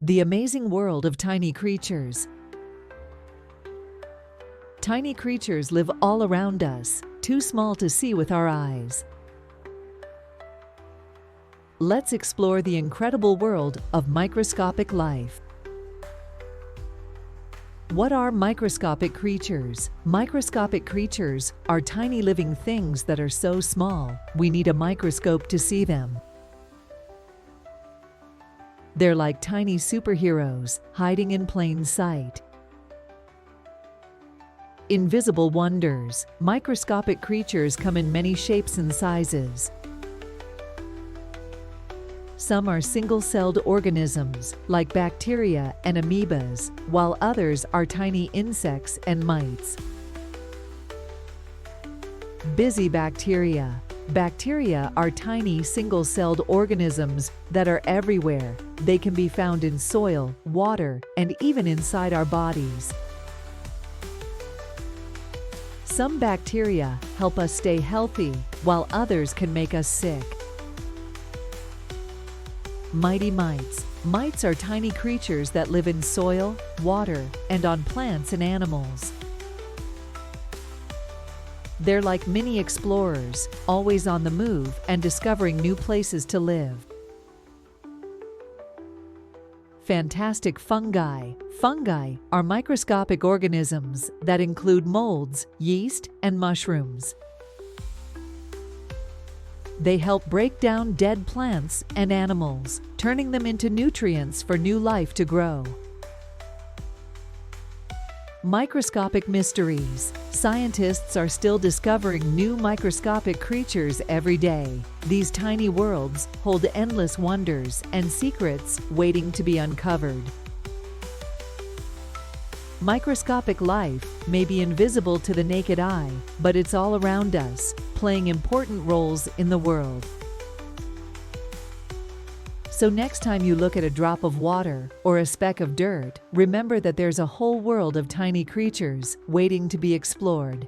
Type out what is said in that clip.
The amazing world of tiny creatures. Tiny creatures live all around us, too small to see with our eyes. Let's explore the incredible world of microscopic life. What are microscopic creatures? Microscopic creatures are tiny living things that are so small, we need a microscope to see them. They're like tiny superheroes, hiding in plain sight. Invisible wonders. Microscopic creatures come in many shapes and sizes. Some are single-celled organisms, like bacteria and amoebas, while others are tiny insects and mites. Busy bacteria. Bacteria are tiny single-celled organisms that are everywhere. They can be found in soil, water, and even inside our bodies. Some bacteria help us stay healthy, while others can make us sick. Mighty mites. Mites are tiny creatures that live in soil, water, and on plants and animals. They're like mini explorers, always on the move and discovering new places to live. Fantastic fungi. Fungi are microscopic organisms that include molds, yeast, and mushrooms. They help break down dead plants and animals, turning them into nutrients for new life to grow. Microscopic mysteries. Scientists are still discovering new microscopic creatures every day. These tiny worlds hold endless wonders and secrets waiting to be uncovered. Microscopic life may be invisible to the naked eye, but it's all around us, playing important roles in the world. So next time you look at a drop of water or a speck of dirt, remember that there's a whole world of tiny creatures waiting to be explored.